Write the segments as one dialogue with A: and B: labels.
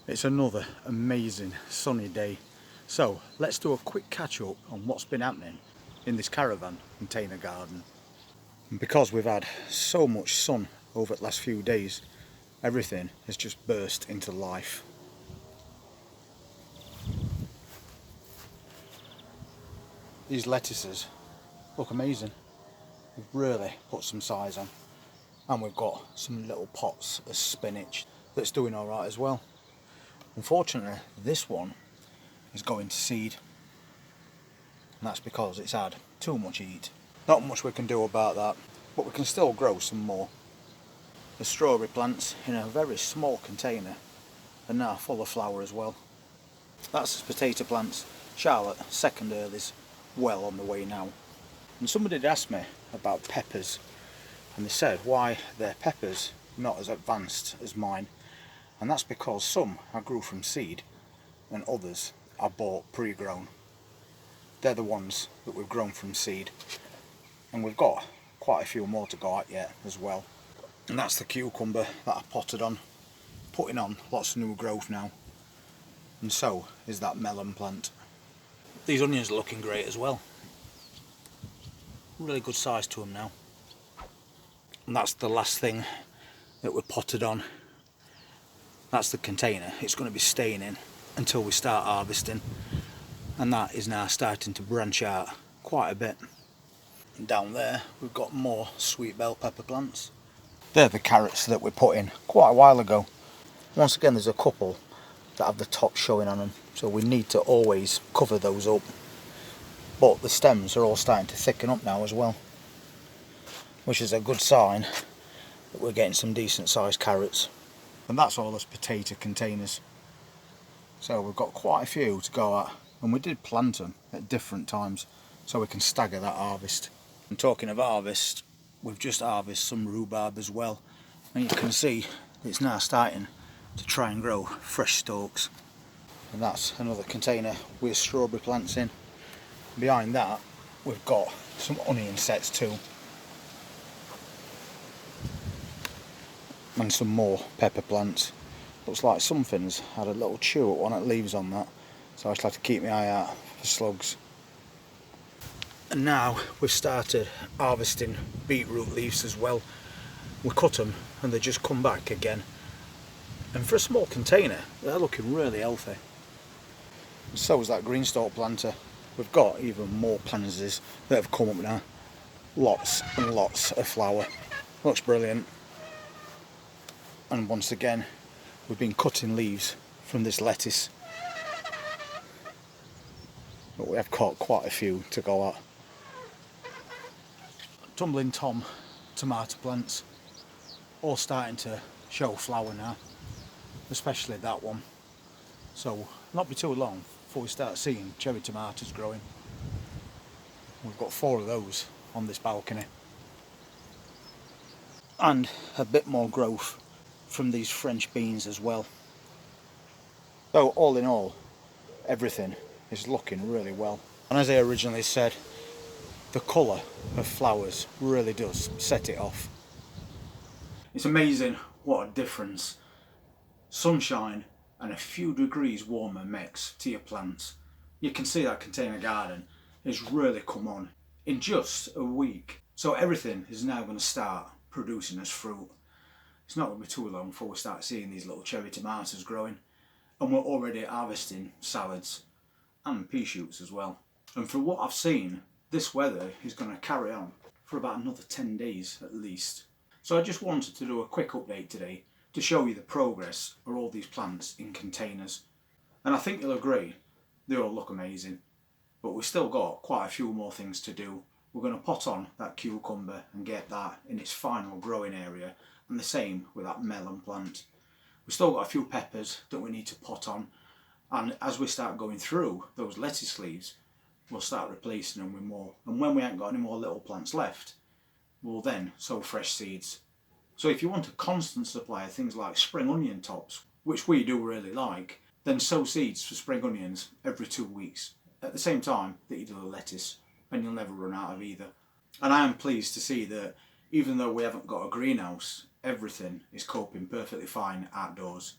A: It's another amazing sunny day. So let's do a quick catch up on what's been happening in this caravan container garden. And because we've had so much sun over the last few days, everything has just burst into life. These lettuces look amazing. We've really put some size on. And we've got some little pots of spinach that's doing alright as well. Unfortunately, this one is going to seed, and that's because it's had too much heat. Not much we can do about that, but we can still grow some more. The strawberry plants in a very small container are now full of flower as well. That's the potato plants. Charlotte, second earlies, well on the way now. And somebody did ask me about peppers, and they said why their peppers not as advanced as mine. And that's because some I grew from seed and others I bought pre-grown. They're the ones that we've grown from seed, and we've got quite a few more to go at yet as well. And that's the cucumber that I potted on, putting on lots of new growth now, and so is that melon plant. These onions are looking great as well, really good size to them now. And that's the last thing that we potted on. That's the container. It's going to be staying in until we start harvesting, and that is now starting to branch out quite a bit. And down there we've got more sweet bell pepper plants. They're the carrots that we put in quite a while ago. Once again, there's a couple that have the top showing on them, so we need to always cover those up. But the stems are all starting to thicken up now as well, which is a good sign that we're getting some decent sized carrots. And that's all those potato containers. So we've got quite a few to go at, and we did plant them at different times so we can stagger that harvest. And talking of harvest, we've just harvested some rhubarb as well, and you can see it's now starting to try and grow fresh stalks. And that's another container with strawberry plants in. Behind that we've got some onion sets too, and some more pepper plants. Looks like something's had a little chew at one of the leaves on that, so I just have to keep my eye out for slugs. And now we've started harvesting beetroot leaves as well. We cut them and they just come back again, and for a small container they're looking really healthy. And so is that green stalk planter. We've got even more pansies that have come up now. Lots and lots of flower. Looks brilliant. And once again, we've been cutting leaves from this lettuce, but we have caught quite a few to go at. Tumbling Tom tomato plants, all starting to show flower now, especially that one. So not be too long before we start seeing cherry tomatoes growing. We've got 4 of those on this balcony, and a bit more growth from these French beans as well. So all in all, everything is looking really well. And as I originally said, the colour of flowers really does set it off. It's amazing what a difference sunshine and a few degrees warmer makes to your plants. You can see that container garden has really come on in just a week. So everything is now going to start producing us fruit. It's not going to be too long before we start seeing these little cherry tomatoes growing, and we're already harvesting salads and pea shoots as well. And from what I've seen, this weather is going to carry on for about another 10 days at least. So I just wanted to do a quick update today to show you the progress of all these plants in containers. And I think you'll agree, they all look amazing, but we've still got quite a few more things to do. We're going to pot on that cucumber and get that in its final growing area, and the same with that melon plant. We've still got a few peppers that we need to pot on, and as we start going through those lettuce leaves, we'll start replacing them with more. And when we ain't got any more little plants left, we'll then sow fresh seeds. So if you want a constant supply of things like spring onion tops, which we do really like, then sow seeds for spring onions every 2 weeks, at the same time that you do the lettuce, and you'll never run out of either. And I am pleased to see that even though we haven't got a greenhouse, everything is coping perfectly fine outdoors,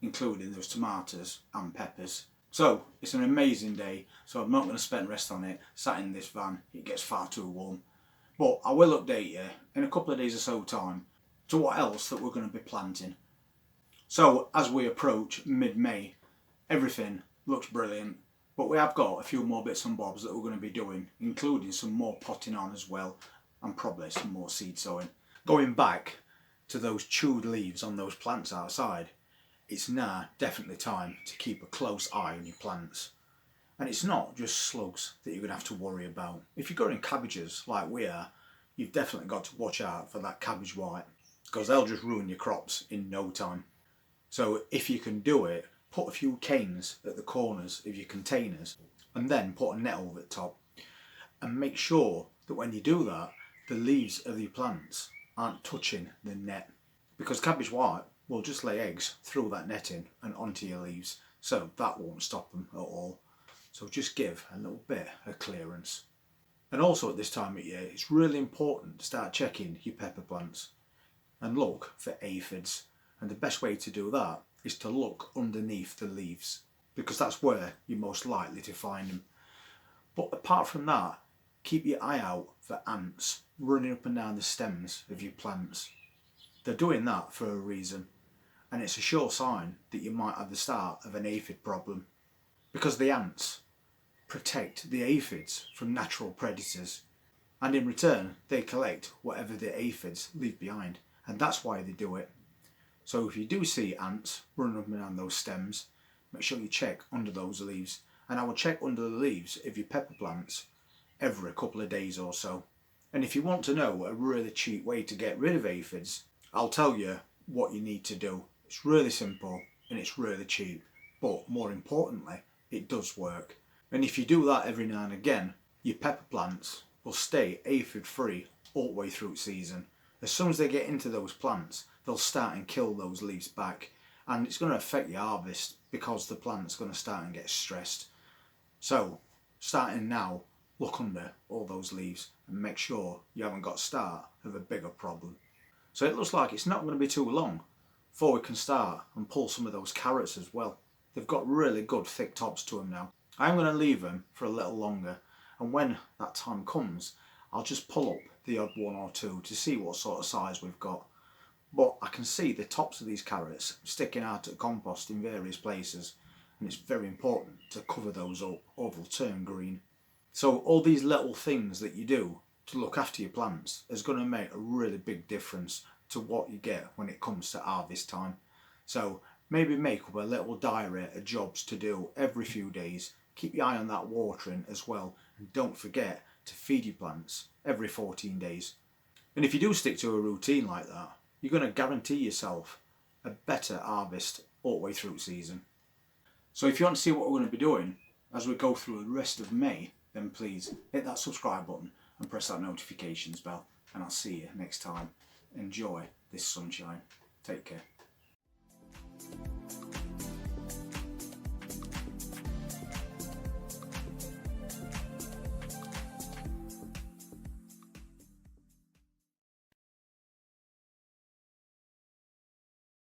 A: including those tomatoes and peppers. So it's an amazing day, so I'm not going to spend the rest on it sat in this van. It gets far too warm. But I will update you in a couple of days or so time to what else that we're going to be planting. So as we approach mid-May, everything looks brilliant, but we have got a few more bits and bobs that we're going to be doing, including some more potting on as well, and probably some more seed sowing. Going back to those chewed leaves on those plants outside, it's now definitely time to keep a close eye on your plants. And it's not just slugs that you're going to have to worry about. If you're growing cabbages like we are, you've definitely got to watch out for that cabbage white, because they'll just ruin your crops in no time. So if you can do it, put a few canes at the corners of your containers and then put a net over the top. And make sure that when you do that, the leaves of your plants aren't touching the net, because cabbage white will just lay eggs through that netting and onto your leaves, so that won't stop them at all. So just give a little bit of clearance. And also at this time of year, it's really important to start checking your pepper plants and look for aphids. And the best way to do that is to look underneath the leaves, because that's where you're most likely to find them. But apart from that, keep your eye out for ants running up and down the stems of your plants. They're doing that for a reason, and it's a sure sign that you might have the start of an aphid problem, because the ants protect the aphids from natural predators, and in return they collect whatever the aphids leave behind, and that's why they do it. So if you do see ants running up and down those stems, make sure you check under those leaves, and I will check under the leaves of your pepper plants every couple of days or so. And if you want to know a really cheap way to get rid of aphids, I'll tell you what you need to do. It's really simple and it's really cheap, but more importantly, it does work. And if you do that every now and again, your pepper plants will stay aphid free all the way through season. As soon as they get into those plants, they'll start and kill those leaves back, and it's going to affect your harvest because the plant's going to start and get stressed. So starting now, look under all those leaves and make sure you haven't got start of a bigger problem. So it looks like it's not going to be too long before we can start and pull some of those carrots as well. They've got really good thick tops to them now. I'm going to leave them for a little longer, and when that time comes, I'll just pull up the odd one or two to see what sort of size we've got. But I can see the tops of these carrots sticking out at compost in various places, and it's very important to cover those up or they'll turn green. So all these little things that you do to look after your plants is going to make a really big difference to what you get when it comes to harvest time. So maybe make up a little diary of jobs to do every few days. Keep your eye on that watering as well, and don't forget to feed your plants every 14 days. And if you do stick to a routine like that, you're going to guarantee yourself a better harvest all the way through season. So if you want to see what we're going to be doing as we go through the rest of May, then please hit that subscribe button and press that notifications bell, and I'll see you next time. Enjoy this sunshine. Take care.